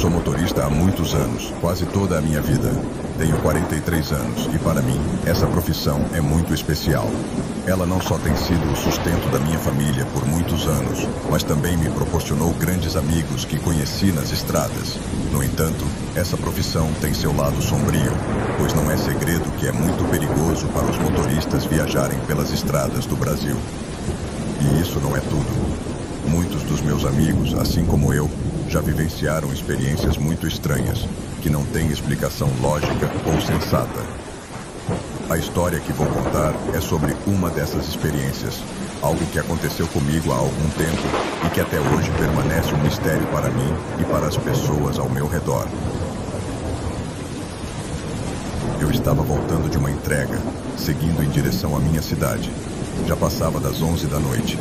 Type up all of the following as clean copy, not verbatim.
sou motorista há muitos anos, quase toda a minha vida. Tenho 43 anos e, para mim, essa profissão é muito especial. Ela não só tem sido o sustento da minha família por muitos anos, mas também me proporcionou grandes amigos que conheci nas estradas. No entanto, essa profissão tem seu lado sombrio, pois não é segredo que é muito perigoso para os motoristas viajarem pelas estradas do Brasil. E isso não é tudo. Muitos dos meus amigos, assim como eu, já vivenciaram experiências muito estranhas, que não têm explicação lógica ou sensata. A história que vou contar é sobre uma dessas experiências, algo que aconteceu comigo há algum tempo e que até hoje permanece um mistério para mim e para as pessoas ao meu redor. Eu estava voltando de uma entrega, seguindo em direção à minha cidade. Já passava das 11 da noite.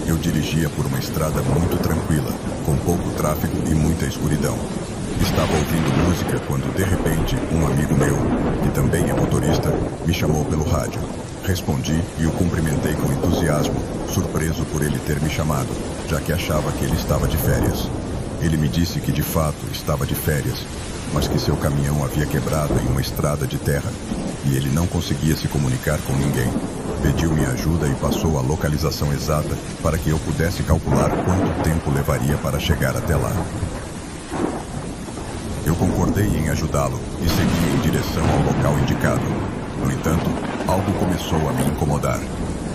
Eu dirigia por uma estrada muito tranquila, com pouco tráfego e muita escuridão. Estava ouvindo música quando, de repente, um amigo meu, que também é motorista, me chamou pelo rádio. Respondi e o cumprimentei com entusiasmo, surpreso por ele ter me chamado, já que achava que ele estava de férias. Ele me disse que de fato estava de férias, mas que seu caminhão havia quebrado em uma estrada de terra e ele não conseguia se comunicar com ninguém. Pediu minha ajuda e passou a localização exata para que eu pudesse calcular quanto tempo levaria para chegar até lá. Eu concordei em ajudá-lo e segui em direção ao local indicado. No entanto, algo começou a me incomodar.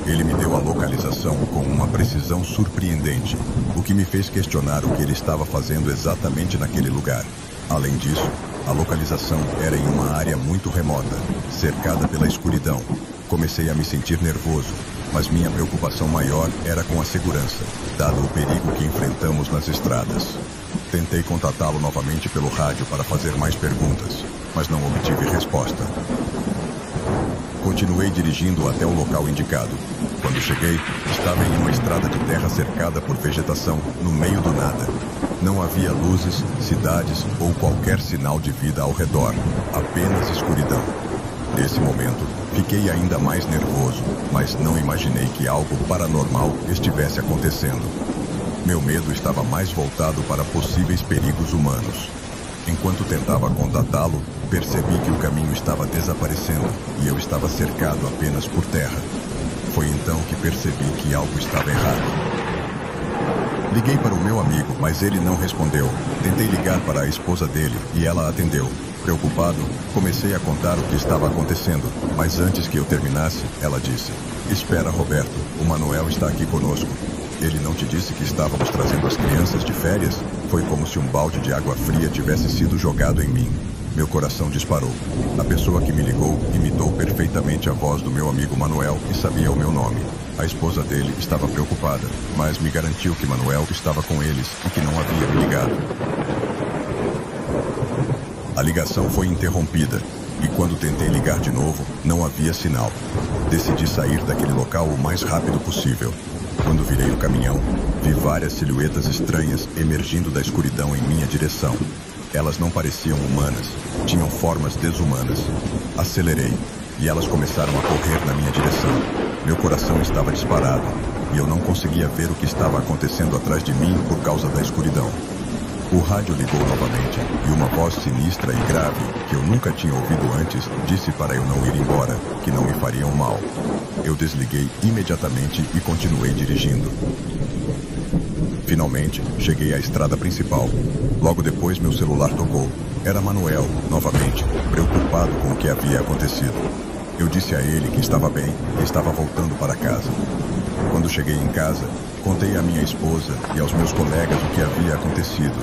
Ele me deu a localização com uma precisão surpreendente, o que me fez questionar o que ele estava fazendo exatamente naquele lugar. Além disso, a localização era em uma área muito remota, cercada pela escuridão. Comecei a me sentir nervoso, mas minha preocupação maior era com a segurança, dado o perigo que enfrentamos nas estradas. Tentei contatá-lo novamente pelo rádio para fazer mais perguntas, mas não obtive resposta. Continuei dirigindo até o local indicado. Quando cheguei, estava em uma estrada de terra cercada por vegetação, no meio do nada. Não havia luzes, cidades ou qualquer sinal de vida ao redor, apenas escuridão. Nesse momento, fiquei ainda mais nervoso, mas não imaginei que algo paranormal estivesse acontecendo. Meu medo estava mais voltado para possíveis perigos humanos. Enquanto tentava contatá-lo, percebi que o caminho estava desaparecendo e eu estava cercado apenas por terra. Foi então que percebi que algo estava errado. Liguei para o meu amigo, mas ele não respondeu. Tentei ligar para a esposa dele e ela atendeu. Preocupado, comecei a contar o que estava acontecendo, mas antes que eu terminasse, ela disse: "Espera, Roberto, o Manuel está aqui conosco. Ele não te disse que estávamos trazendo as crianças de férias?" Foi como se um balde de água fria tivesse sido jogado em mim. Meu coração disparou. A pessoa que me ligou imitou perfeitamente a voz do meu amigo Manuel e sabia o meu nome. A esposa dele estava preocupada, mas me garantiu que Manuel estava com eles e que não havia me ligado. A ligação foi interrompida e quando tentei ligar de novo, não havia sinal. Decidi sair daquele local o mais rápido possível. Quando virei o caminhão, vi várias silhuetas estranhas emergindo da escuridão em minha direção. Elas não pareciam humanas, tinham formas desumanas. Acelerei e elas começaram a correr na minha direção. Meu coração estava disparado e eu não conseguia ver o que estava acontecendo atrás de mim por causa da escuridão. O rádio ligou novamente e uma voz sinistra e grave, que eu nunca tinha ouvido antes, disse para eu não ir embora, que não me fariam mal. Eu desliguei imediatamente e continuei dirigindo. Finalmente, cheguei à estrada principal. Logo depois, meu celular tocou. Era Manuel, novamente, preocupado com o que havia acontecido. Eu disse a ele que estava bem e estava voltando para casa. Quando cheguei em casa, contei à minha esposa e aos meus colegas o que havia acontecido.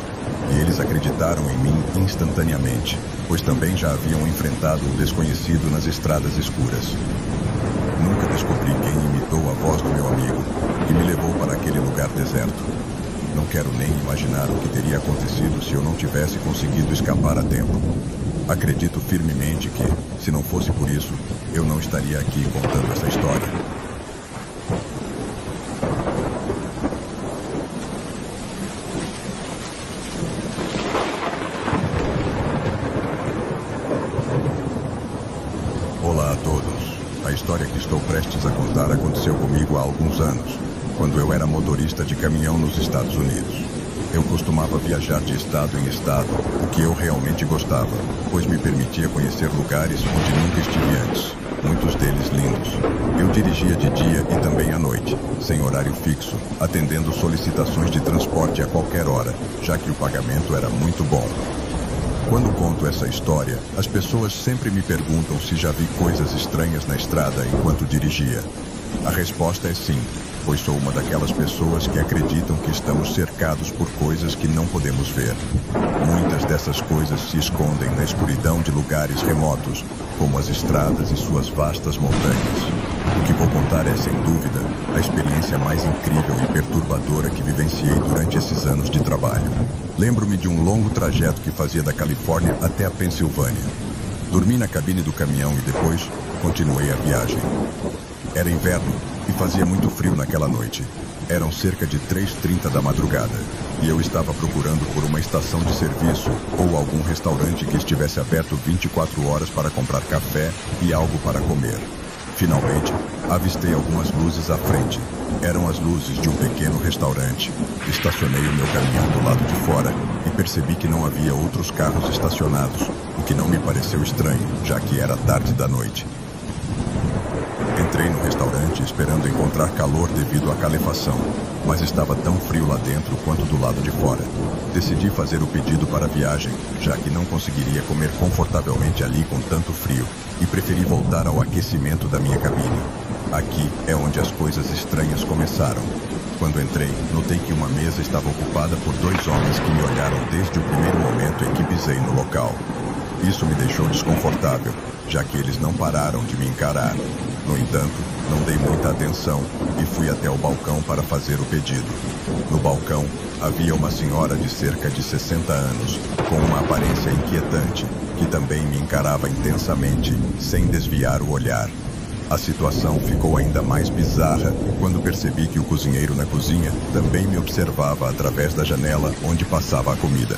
E eles acreditaram em mim instantaneamente, pois também já haviam enfrentado o desconhecido nas estradas escuras. Nunca descobri quem imitou a voz do meu amigo e me levou para aquele lugar deserto. Não quero nem imaginar o que teria acontecido se eu não tivesse conseguido escapar a tempo. Acredito firmemente que, se não fosse por isso, eu não estaria aqui contando essa história. Olá a todos. A história que estou prestes a contar aconteceu comigo há alguns anos, quando eu era motorista de caminhão nos Estados Unidos. Eu costumava viajar de estado em estado, o que eu realmente gostava, pois me permitia conhecer lugares onde nunca estive antes, muitos deles lindos. Eu dirigia de dia e também à noite, sem horário fixo, atendendo solicitações de transporte a qualquer hora, já que o pagamento era muito bom. Quando conto essa história, as pessoas sempre me perguntam se já vi coisas estranhas na estrada enquanto dirigia. A resposta é sim, pois sou uma daquelas pessoas que acreditam que estamos cercados por coisas que não podemos ver. Muitas dessas coisas se escondem na escuridão de lugares remotos, como as estradas e suas vastas montanhas. O que vou contar é, sem dúvida, a experiência mais incrível e perturbadora que vivenciei durante esses anos de trabalho. Lembro-me de um longo trajeto que fazia da Califórnia até a Pensilvânia. Dormi na cabine do caminhão e depois continuei a viagem. Era inverno e fazia muito frio naquela noite. Eram cerca de 3h30 da madrugada e eu estava procurando por uma estação de serviço ou algum restaurante que estivesse aberto 24 horas para comprar café e algo para comer. Finalmente, avistei algumas luzes à frente. Eram as luzes de um pequeno restaurante. Estacionei o meu caminhão do lado de fora e percebi que não havia outros carros estacionados, o que não me pareceu estranho, já que era tarde da noite. Entrei no restaurante esperando encontrar calor devido à calefação, mas estava tão frio lá dentro quanto do lado de fora. Decidi fazer o pedido para a viagem, já que não conseguiria comer confortavelmente ali com tanto frio, e preferi voltar ao aquecimento da minha cabine. Aqui é onde as coisas estranhas começaram. Quando entrei, notei que uma mesa estava ocupada por 2 homens que me olharam desde o primeiro momento em que pisei no local. Isso me deixou desconfortável, já que eles não pararam de me encarar. No entanto, não dei muita atenção e fui até o balcão para fazer o pedido. No balcão, havia uma senhora de cerca de 60 anos, com uma aparência inquietante, que também me encarava intensamente, sem desviar o olhar. A situação ficou ainda mais bizarra quando percebi que o cozinheiro na cozinha também me observava através da janela onde passava a comida.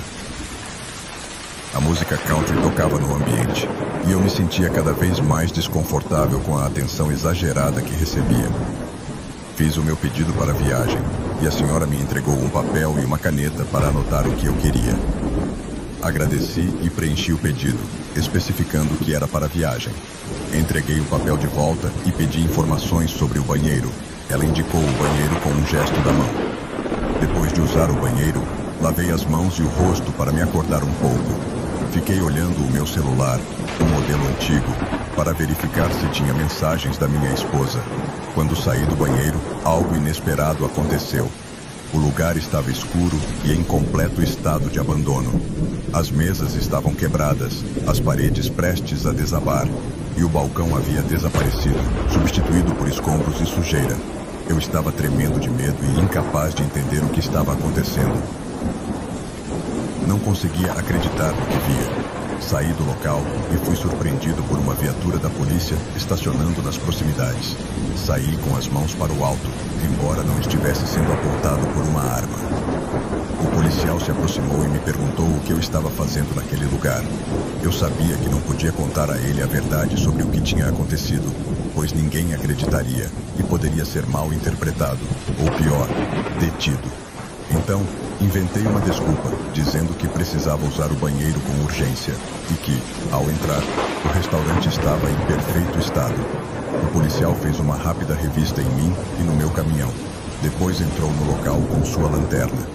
A música country tocava no ambiente, e eu me sentia cada vez mais desconfortável com a atenção exagerada que recebia. Fiz o meu pedido para a viagem, e a senhora me entregou um papel e uma caneta para anotar o que eu queria. Agradeci e preenchi o pedido, especificando que era para a viagem. Entreguei o papel de volta e pedi informações sobre o banheiro. Ela indicou o banheiro com um gesto da mão. Depois de usar o banheiro, lavei as mãos e o rosto para me acordar um pouco. Fiquei olhando o meu celular, um modelo antigo, para verificar se tinha mensagens da minha esposa. Quando saí do banheiro, algo inesperado aconteceu. O lugar estava escuro e em completo estado de abandono. As mesas estavam quebradas, as paredes prestes a desabar, e o balcão havia desaparecido, substituído por escombros e sujeira. Eu estava tremendo de medo e incapaz de entender o que estava acontecendo. Não conseguia acreditar no que via. Saí do local e fui surpreendido por uma viatura da polícia estacionando nas proximidades. Saí com as mãos para o alto, embora não estivesse sendo apontado por uma arma. O policial se aproximou e me perguntou o que eu estava fazendo naquele lugar. Eu sabia que não podia contar a ele a verdade sobre o que tinha acontecido, pois ninguém acreditaria e poderia ser mal interpretado, ou pior, detido. Então, inventei uma desculpa, dizendo que precisava usar o banheiro com urgência e que, ao entrar, o restaurante estava em perfeito estado. O policial fez uma rápida revista em mim e no meu caminhão. Depois entrou no local com sua lanterna.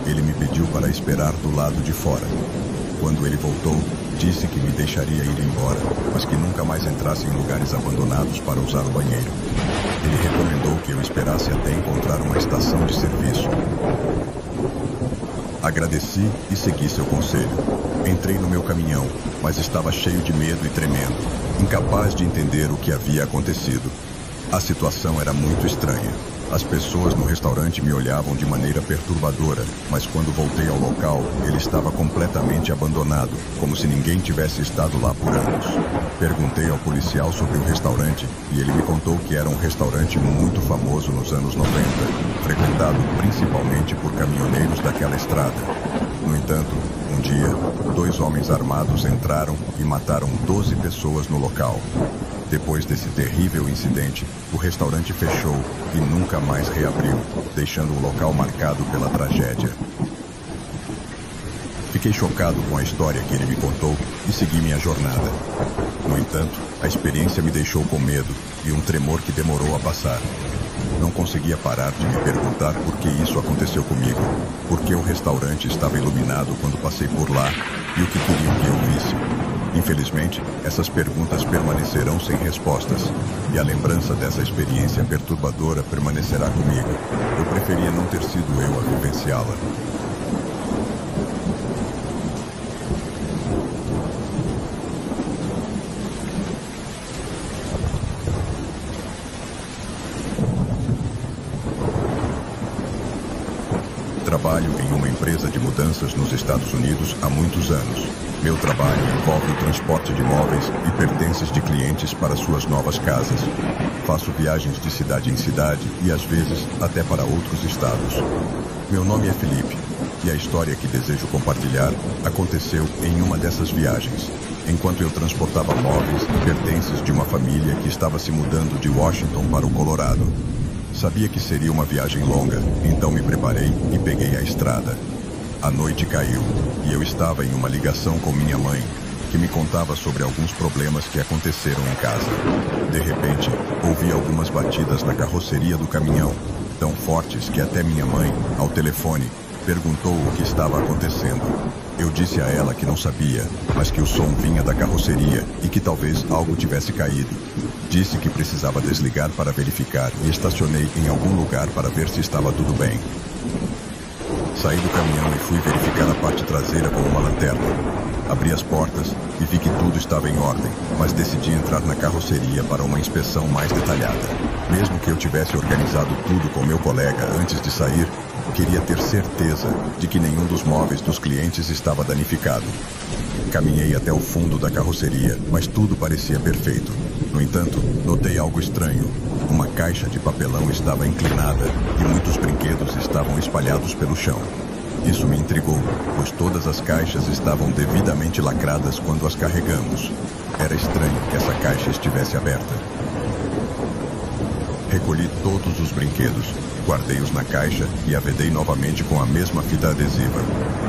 Ele me pediu para esperar do lado de fora. Quando ele voltou, disse que me deixaria ir embora, mas que nunca mais entrasse em lugares abandonados para usar o banheiro. Ele recomendou que eu esperasse até encontrar uma estação de serviço. Agradeci e segui seu conselho. Entrei no meu caminhão, mas estava cheio de medo e tremendo, incapaz de entender o que havia acontecido. A situação era muito estranha. As pessoas no restaurante me olhavam de maneira perturbadora, mas quando voltei ao local, ele estava completamente abandonado, como se ninguém tivesse estado lá por anos. Perguntei ao policial sobre o restaurante e ele me contou que era um restaurante muito famoso nos anos 90, frequentado principalmente por caminhoneiros daquela estrada. No entanto, um dia, 2 homens armados entraram e mataram 12 pessoas no local. Depois desse terrível incidente, o restaurante fechou e nunca mais reabriu, deixando o local marcado pela tragédia. Fiquei chocado com a história que ele me contou e segui minha jornada. No entanto, a experiência me deixou com medo e um tremor que demorou a passar. Não conseguia parar de me perguntar por que isso aconteceu comigo, por que o restaurante estava iluminado quando passei por lá e o que queriam que eu visse. Infelizmente, essas perguntas permanecerão sem respostas, e a lembrança dessa experiência perturbadora permanecerá comigo. Eu preferia não ter sido eu a vivenciá-la. Trabalho em uma empresa de mudanças nos Estados Unidos há muitos anos. Meu trabalho envolve o transporte de móveis e pertences de clientes para suas novas casas. Faço viagens de cidade em cidade e, às vezes, até para outros estados. Meu nome é Felipe e a história que desejo compartilhar aconteceu em uma dessas viagens, enquanto eu transportava móveis e pertences de uma família que estava se mudando de Washington para o Colorado. Sabia que seria uma viagem longa, então me preparei e peguei a estrada. A noite caiu e eu estava em uma ligação com minha mãe, que me contava sobre alguns problemas que aconteceram em casa. De repente, ouvi algumas batidas na carroceria do caminhão, tão fortes que até minha mãe, ao telefone, perguntou o que estava acontecendo. Eu disse a ela que não sabia, mas que o som vinha da carroceria e que talvez algo tivesse caído. Disse que precisava desligar para verificar e estacionei em algum lugar para ver se estava tudo bem. Saí do caminhão e fui verificar a parte traseira com uma lanterna. Abri as portas e vi que tudo estava em ordem, mas decidi entrar na carroceria para uma inspeção mais detalhada. Mesmo que eu tivesse organizado tudo com meu colega antes de sair, queria ter certeza de que nenhum dos móveis dos clientes estava danificado. Caminhei até o fundo da carroceria, mas tudo parecia perfeito. No entanto, notei algo estranho. Uma caixa de papelão estava inclinada e muitos brinquedos estavam espalhados pelo chão. Isso me intrigou, pois todas as caixas estavam devidamente lacradas quando as carregamos. Era estranho que essa caixa estivesse aberta. Recolhi todos os brinquedos, guardei-os na caixa e a vedei novamente com a mesma fita adesiva.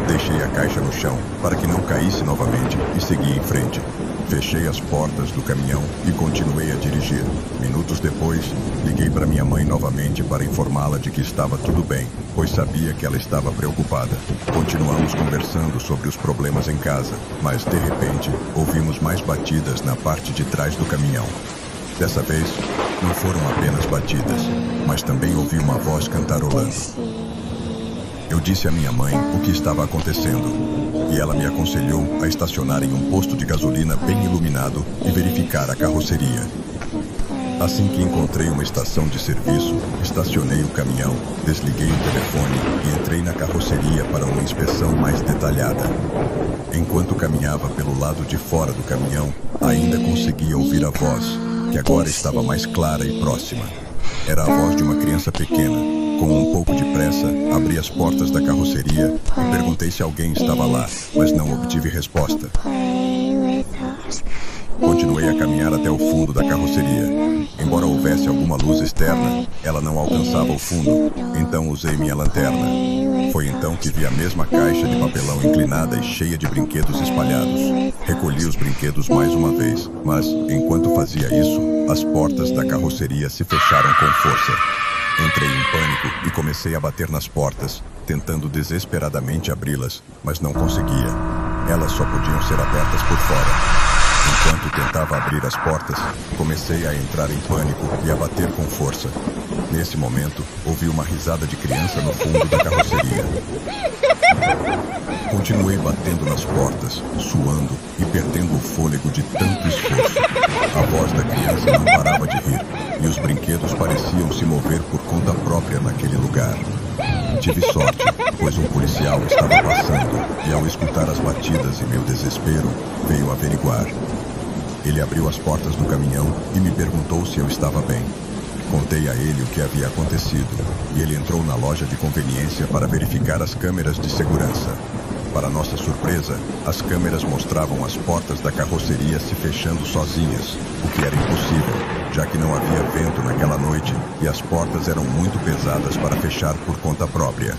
Deixei a caixa no chão para que não caísse novamente e segui em frente. Fechei as portas do caminhão e continuei a dirigir. Minutos depois, liguei para minha mãe novamente para informá-la de que estava tudo bem, pois sabia que ela estava preocupada. Continuamos conversando sobre os problemas em casa, mas de repente, ouvimos mais batidas na parte de trás do caminhão. Dessa vez, não foram apenas batidas, mas também ouvi uma voz cantarolando. Eu disse à minha mãe o que estava acontecendo, e ela me aconselhou a estacionar em um posto de gasolina bem iluminado e verificar a carroceria. Assim que encontrei uma estação de serviço, estacionei o caminhão, desliguei o telefone e entrei na carroceria para uma inspeção mais detalhada. Enquanto caminhava pelo lado de fora do caminhão, ainda conseguia ouvir a voz, que agora estava mais clara e próxima. Era a voz de uma criança pequena. Com um pouco de pressa, abri as portas da carroceria e perguntei se alguém estava lá, mas não obtive resposta. Continuei a caminhar até o fundo da carroceria. Embora houvesse alguma luz externa, ela não alcançava o fundo, então usei minha lanterna. Foi então que vi a mesma caixa de papelão inclinada e cheia de brinquedos espalhados. Recolhi os brinquedos mais uma vez, mas, enquanto fazia isso, as portas da carroceria se fecharam com força. Entrei em pânico e comecei a bater nas portas, tentando desesperadamente abri-las, mas não conseguia. Elas só podiam ser abertas por fora. Enquanto tentava abrir as portas, comecei a entrar em pânico e a bater com força. Nesse momento, ouvi uma risada de criança no fundo da carroceria. Continuei batendo nas portas, suando e perdendo o fôlego de tanto esforço. A voz da criança não parava de rir, e os brinquedos pareciam se mover por conta própria naquele lugar. Tive sorte, pois um policial estava passando e, ao escutar as batidas e meu desespero, veio averiguar. Ele abriu as portas do caminhão e me perguntou se eu estava bem. Contei a ele o que havia acontecido e ele entrou na loja de conveniência para verificar as câmeras de segurança. Para nossa surpresa, as câmeras mostravam as portas da carroceria se fechando sozinhas, o que era impossível, já que não havia vento naquela noite e as portas eram muito pesadas para fechar por conta própria.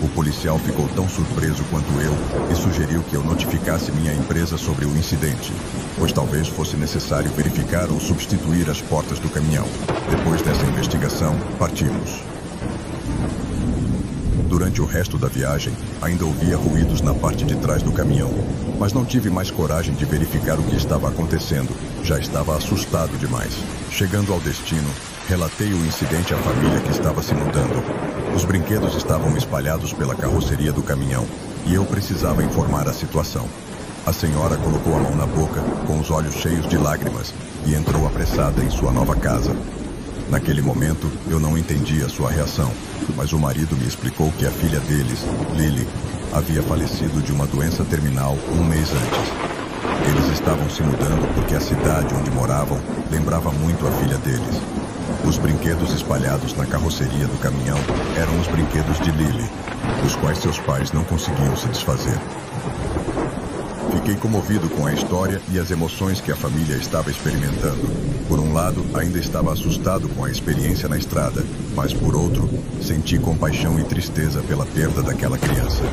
O policial ficou tão surpreso quanto eu e sugeriu que eu notificasse minha empresa sobre o incidente, pois talvez fosse necessário verificar ou substituir as portas do caminhão. Depois dessa investigação, partimos. Durante o resto da viagem, ainda ouvia ruídos na parte de trás do caminhão, mas não tive mais coragem de verificar o que estava acontecendo. Já estava assustado demais. Chegando ao destino, relatei o incidente à família que estava se mudando. Os brinquedos estavam espalhados pela carroceria do caminhão e eu precisava informar a situação. A senhora colocou a mão na boca, com os olhos cheios de lágrimas, e entrou apressada em sua nova casa. Naquele momento, eu não entendi a sua reação, mas o marido me explicou que a filha deles, Lily, havia falecido de uma doença terminal um mês antes. Eles estavam se mudando porque a cidade onde moravam lembrava muito a filha deles. Os brinquedos espalhados na carroceria do caminhão eram os brinquedos de Lily, dos quais seus pais não conseguiam se desfazer. Fiquei comovido com a história e as emoções que a família estava experimentando. Por um lado, ainda estava assustado com a experiência na estrada, mas por outro, senti compaixão e tristeza pela perda daquela criança.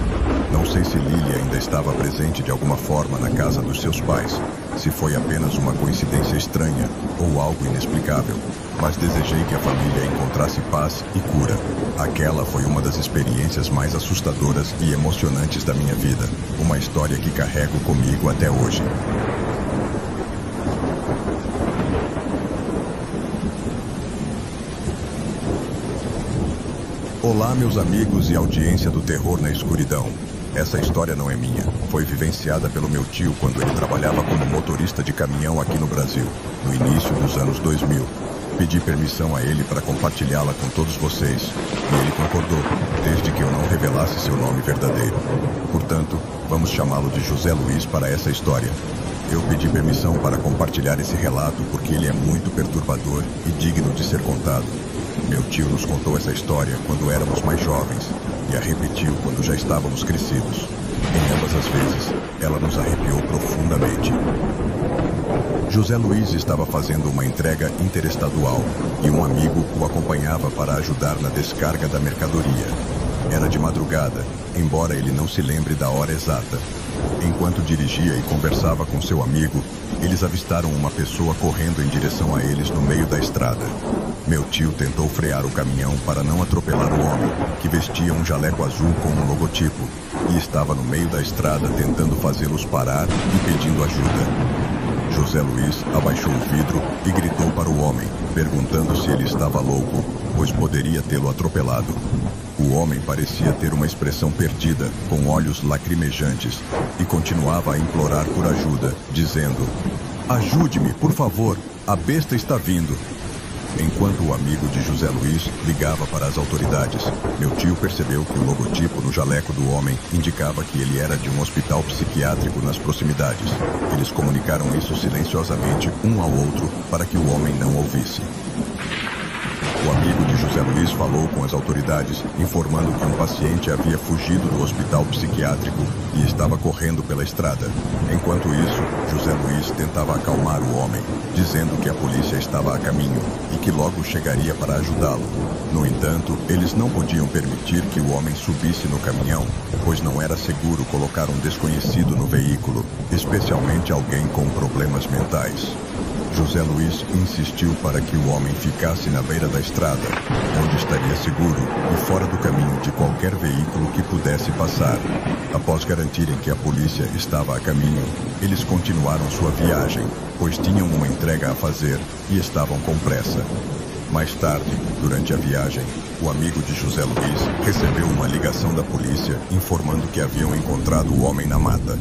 Não sei se Lily ainda estava presente de alguma forma na casa dos seus pais, se foi apenas uma coincidência estranha ou algo inexplicável, mas desejei que a família encontrasse paz e cura. Aquela foi uma das experiências mais assustadoras e emocionantes da minha vida, uma história que carrego comigo até hoje. Olá, meus amigos e audiência do Terror na Escuridão. Essa história não é minha. Foi vivenciada pelo meu tio quando ele trabalhava como motorista de caminhão aqui no Brasil, no início dos anos 2000. Pedi permissão a ele para compartilhá-la com todos vocês, e ele concordou, desde que eu não revelasse seu nome verdadeiro. Portanto, vamos chamá-lo de José Luiz para essa história. Eu pedi permissão para compartilhar esse relato porque ele é muito perturbador e digno de ser contado. Meu tio nos contou essa história quando éramos mais jovens e a repetiu quando já estávamos crescidos. Em ambas as vezes, ela nos arrepiou profundamente. José Luiz estava fazendo uma entrega interestadual e um amigo o acompanhava para ajudar na descarga da mercadoria. Era de madrugada, embora ele não se lembre da hora exata. Enquanto dirigia e conversava com seu amigo, eles avistaram uma pessoa correndo em direção a eles no meio da estrada. Meu tio tentou frear o caminhão para não atropelar o homem, que vestia um jaleco azul com um logotipo, e estava no meio da estrada tentando fazê-los parar e pedindo ajuda. José Luiz abaixou o vidro e gritou para o homem, perguntando se ele estava louco, pois poderia tê-lo atropelado. O homem parecia ter uma expressão perdida, com olhos lacrimejantes, e continuava a implorar por ajuda, dizendo: "Ajude-me, por favor, a besta está vindo." Enquanto o amigo de José Luiz ligava para as autoridades, meu tio percebeu que o logotipo no jaleco do homem indicava que ele era de um hospital psiquiátrico nas proximidades. Eles comunicaram isso silenciosamente um ao outro para que o homem não ouvisse. O amigo de José Luiz falou com as autoridades, informando que um paciente havia fugido do hospital psiquiátrico e estava correndo pela estrada. Enquanto isso, José Luiz tentava acalmar o homem, dizendo que a polícia estava a caminho e que logo chegaria para ajudá-lo. No entanto, eles não podiam permitir que o homem subisse no caminhão, pois não era seguro colocar um desconhecido no veículo, especialmente alguém com problemas mentais. José Luiz insistiu para que o homem ficasse na beira da estrada, onde estaria seguro e fora do caminho de qualquer veículo que pudesse passar. Após garantirem que a polícia estava a caminho, eles continuaram sua viagem, pois tinham uma entrega a fazer e estavam com pressa. Mais tarde, durante a viagem, o amigo de José Luiz recebeu uma ligação da polícia informando que haviam encontrado o homem na mata.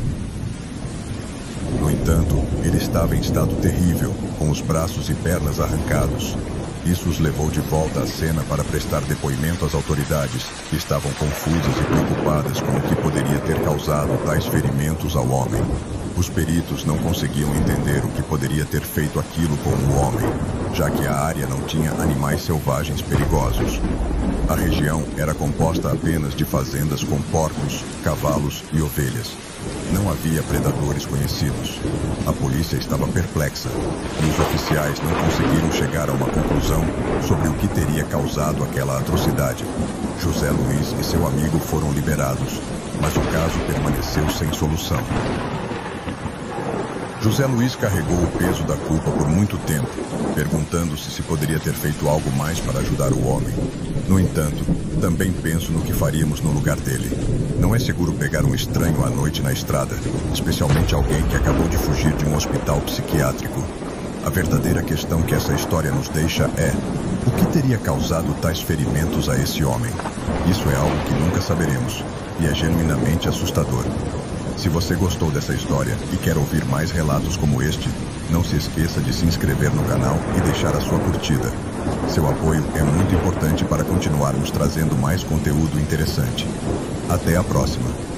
No entanto, ele estava em estado terrível, com os braços e pernas arrancados. Isso os levou de volta à cena para prestar depoimento às autoridades, que estavam confusas e preocupadas com o que poderia ter causado tais ferimentos ao homem. Os peritos não conseguiam entender o que poderia ter feito aquilo com o homem. já que a área não tinha animais selvagens perigosos. A região era composta apenas de fazendas com porcos, cavalos e ovelhas. Não havia predadores conhecidos. A polícia estava perplexa e os oficiais não conseguiram chegar a uma conclusão sobre o que teria causado aquela atrocidade. José Luiz e seu amigo foram liberados, mas o caso permaneceu sem solução. José Luiz carregou o peso da culpa por muito tempo, perguntando-se se poderia ter feito algo mais para ajudar o homem. No entanto, também penso no que faríamos no lugar dele. Não é seguro pegar um estranho à noite na estrada, especialmente alguém que acabou de fugir de um hospital psiquiátrico. A verdadeira questão que essa história nos deixa é: o que teria causado tais ferimentos a esse homem? Isso é algo que nunca saberemos, e é genuinamente assustador. Se você gostou dessa história e quer ouvir mais relatos como este, não se esqueça de se inscrever no canal e deixar a sua curtida. Seu apoio é muito importante para continuarmos trazendo mais conteúdo interessante. Até a próxima!